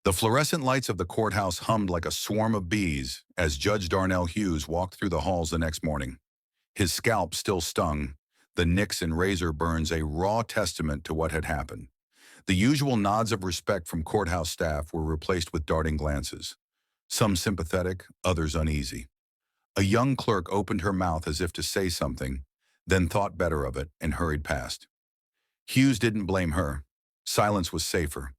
The fluorescent lights of the courthouse hummed like a swarm of bees as Judge Darnell Hughes walked through the halls the next morning. His scalp still stung, the nicks and razor burns a raw testament to what had happened. The usual nods of respect from courthouse staff were replaced with darting glances, some sympathetic, others uneasy. A young clerk opened her mouth as if to say something, then thought better of it and hurried past. Hughes didn't blame her. Silence was safer.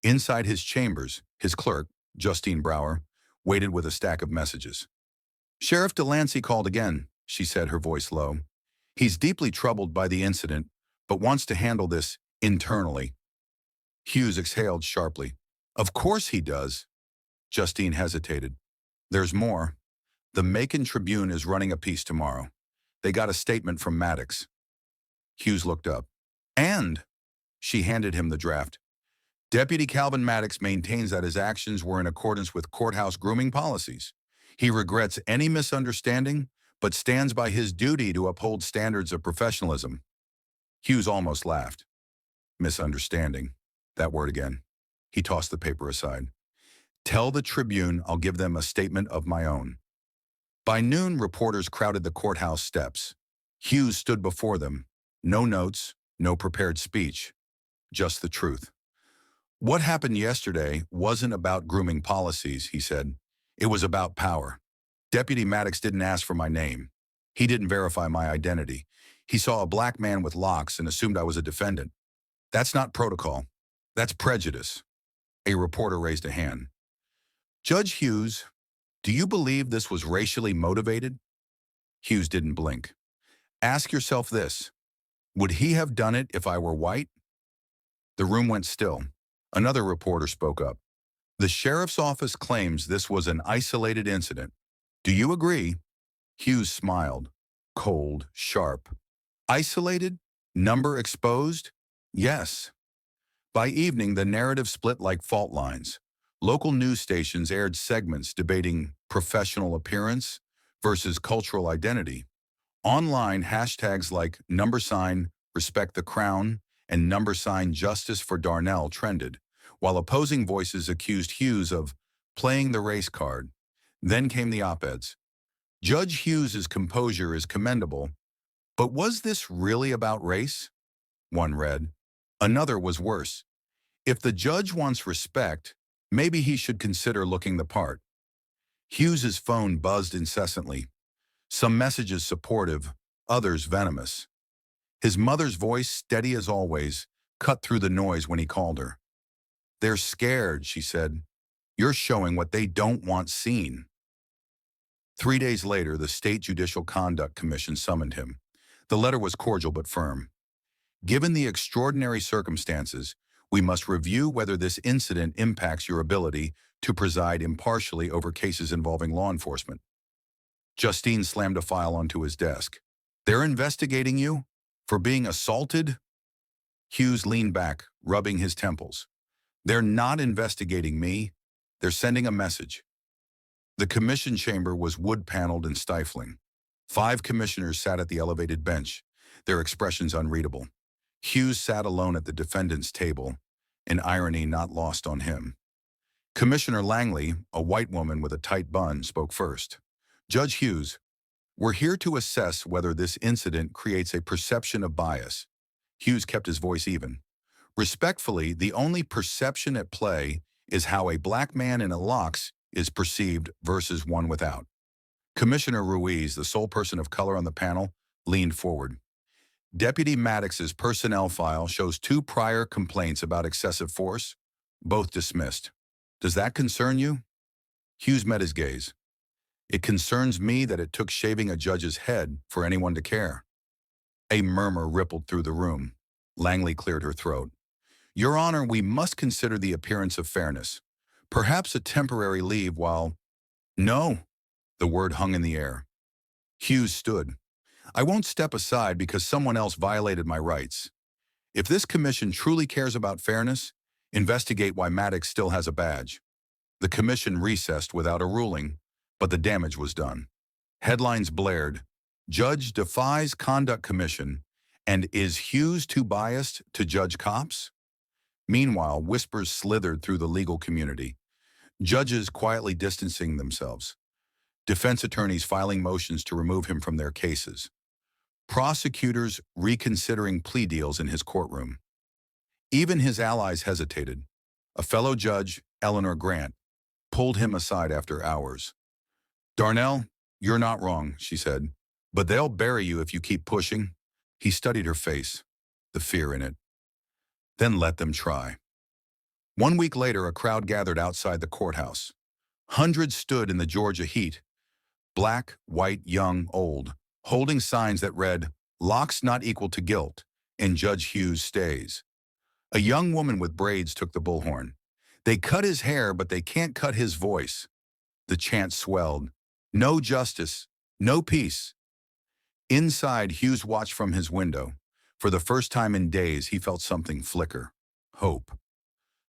Inside his chambers, his clerk, Justine Brower, waited with a stack of messages. "Sheriff Delancey called again," she said, her voice low. "He's deeply troubled by the incident, but wants to handle this internally." Hughes exhaled sharply. "Of course he does." Justine hesitated. "There's more. The Macon Tribune is running a piece tomorrow. They got a statement from Maddox." Hughes looked up. "And," she handed him the draft, "Deputy Calvin Maddox maintains that his actions were in accordance with courthouse grooming policies. He regrets any misunderstanding, but stands by his duty to uphold standards of professionalism." Hughes almost laughed. Misunderstanding. That word again. He tossed the paper aside. "Tell the Tribune I'll give them a statement of my own." By noon, reporters crowded the courthouse steps. Hughes stood before them. No notes, no prepared speech, just the truth. "What happened yesterday wasn't about grooming policies," he said. "It was about power. Deputy Maddox didn't ask for my name. He didn't verify my identity. He saw a black man with locks and assumed I was a defendant. That's not protocol. That's prejudice." A reporter raised a hand. "Judge Hughes, do you believe this was racially motivated?" Hughes didn't blink. "Ask yourself this. Would he have done it if I were white?" The room went still. Another reporter spoke up. "The sheriff's office claims this was an isolated incident. Do you agree?" Hughes smiled. Cold, sharp. "Isolated? Number exposed? Yes." By evening, the narrative split like fault lines. Local news stations aired segments debating professional appearance versus cultural identity. Online, hashtags like #respect the crown and #justice for Darnell trended, while opposing voices accused Hughes of playing the race card. Then came the op-eds. "Judge Hughes's composure is commendable, but was this really about race?" One read. Another was worse. "If the judge wants respect, maybe he should consider looking the part." Hughes's phone buzzed incessantly. Some messages supportive, others venomous. His mother's voice, steady as always, cut through the noise when he called her. "They're scared," she said. "You're showing what they don't want seen." 3 days later, the State Judicial Conduct Commission summoned him. The letter was cordial but firm. "Given the extraordinary circumstances, we must review whether this incident impacts your ability to preside impartially over cases involving law enforcement." Justine slammed a file onto his desk. "They're investigating you? For being assaulted?" Hughes leaned back, rubbing his temples. "They're not investigating me. They're sending a message." The commission chamber was wood-paneled and stifling. 5 commissioners sat at the elevated bench, their expressions unreadable. Hughes sat alone at the defendant's table, an irony not lost on him. Commissioner Langley, a white woman with a tight bun, spoke first. "Judge Hughes, we're here to assess whether this incident creates a perception of bias." Hughes kept his voice even. "Respectfully, the only perception at play is how a black man in a locks is perceived versus one without." Commissioner Ruiz, the sole person of color on the panel, leaned forward. "Deputy Maddox's personnel file shows 2 prior complaints about excessive force, both dismissed. Does that concern you?" Hughes met his gaze. "It concerns me that it took shaving a judge's head for anyone to care." A murmur rippled through the room. Langley cleared her throat. "Your Honor, we must consider the appearance of fairness. Perhaps a temporary leave while—" "No." The word hung in the air. Hughes stood. "I won't step aside because someone else violated my rights. If this commission truly cares about fairness, investigate why Maddox still has a badge." The commission recessed without a ruling, but the damage was done. Headlines blared, "Judge defies conduct commission," and "Is Hughes too biased to judge cops?" Meanwhile, whispers slithered through the legal community. Judges quietly distancing themselves. Defense attorneys filing motions to remove him from their cases. Prosecutors reconsidering plea deals in his courtroom. Even his allies hesitated. A fellow judge, Eleanor Grant, pulled him aside after hours. "Darnell, you're not wrong," she said, "but they'll bury you if you keep pushing." He studied her face, the fear in it. Then let them try. 1 week later, a crowd gathered outside the courthouse. Hundreds stood in the Georgia heat, black, white, young, old, holding signs that read, "Locks not equal to guilt," and Judge Hughes stays. A young woman with braids took the bullhorn. "They cut his hair, but they can't cut his voice." The chant swelled. No justice, no peace. Inside, Hughes watched from his window. For the first time in days, he felt something flicker. Hope.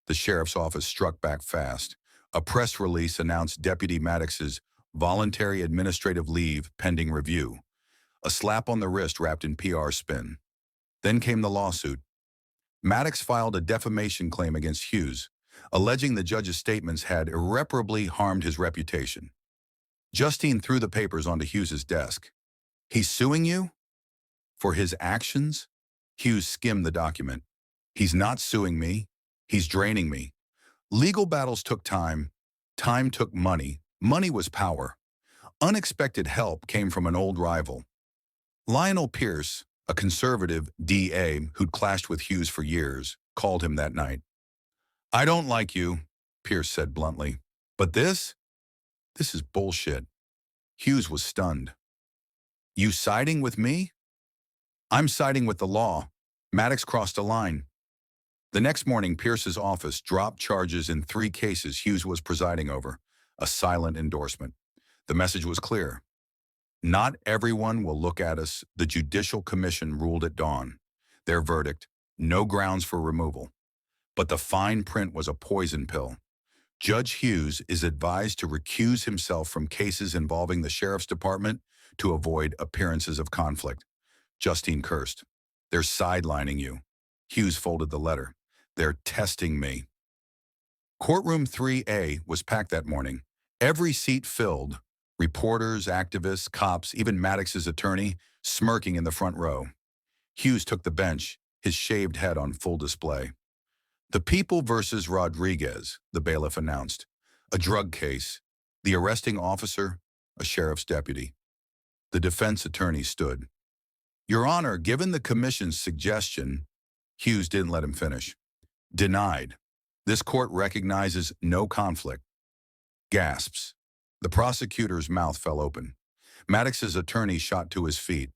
The sheriff's office struck back fast. A press release announced Deputy Maddox's voluntary administrative leave pending review. A slap on the wrist wrapped in PR spin. Then came the lawsuit. Maddox filed a defamation claim against Hughes, alleging the judge's statements had irreparably harmed his reputation. Justine threw the papers onto Hughes's desk. "He's suing you?" "For his actions?" Hughes skimmed the document. "He's not suing me. He's draining me." Legal battles took time. Time took money. Money was power. Unexpected help came from an old rival. Lionel Pierce, a conservative DA who'd clashed with Hughes for years, called him that night. "I don't like you," Pierce said bluntly. "But this is bullshit." Hughes was stunned. "You siding with me?" "I'm siding with the law." Maddox crossed a line. The next morning, Pierce's office dropped charges in 3 cases Hughes was presiding over, a silent endorsement. The message was clear. Not everyone will look at us, the Judicial Commission ruled at dawn. Their verdict, no grounds for removal. But the fine print was a poison pill. Judge Hughes is advised to recuse himself from cases involving the sheriff's department to avoid appearances of conflict. Justine cursed. "They're sidelining you." Hughes folded the letter. "They're testing me." Courtroom 3A was packed that morning. Every seat filled. Reporters, activists, cops, even Maddox's attorney, smirking in the front row. Hughes took the bench, his shaved head on full display. "The People versus Rodriguez," the bailiff announced. "A drug case. The arresting officer, a sheriff's deputy." The defense attorney stood. "Your Honor, given the commission's suggestion..." Hughes didn't let him finish. "Denied. This court recognizes no conflict." Gasps. The prosecutor's mouth fell open. Maddox's attorney shot to his feet.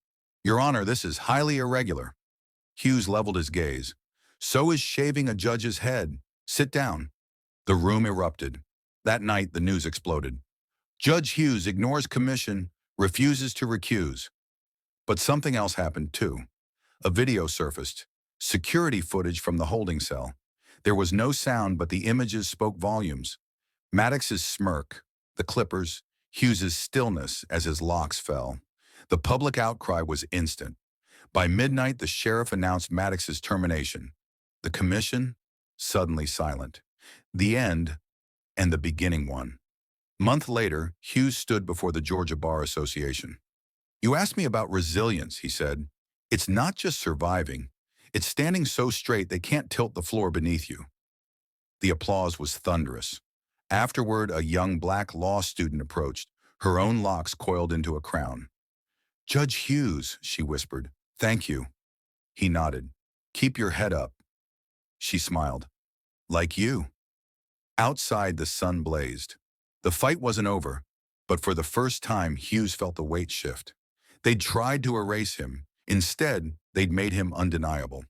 "Your Honor, this is highly irregular." Hughes leveled his gaze. "So is shaving a judge's head. Sit down." The room erupted. That night, the news exploded. Judge Hughes ignores commission, refuses to recuse. But something else happened too. A video surfaced. Security footage from the holding cell. There was no sound, but the images spoke volumes. Maddox's smirk, the clippers, Hughes's stillness as his locks fell. The public outcry was instant. By midnight, the sheriff announced Maddox's termination. The commission, suddenly silent. The end, and the beginning one. Month later, Hughes stood before the Georgia Bar Association. "You asked me about resilience," he said. "It's not just surviving. It's standing so straight they can't tilt the floor beneath you." The applause was thunderous. Afterward, a young black law student approached, her own locks coiled into a crown. "Judge Hughes," she whispered, "thank you." He nodded. "Keep your head up." She smiled. "Like you." Outside, the sun blazed. The fight wasn't over, but for the first time, Hughes felt the weight shift. They'd tried to erase him. Instead, they'd made him undeniable.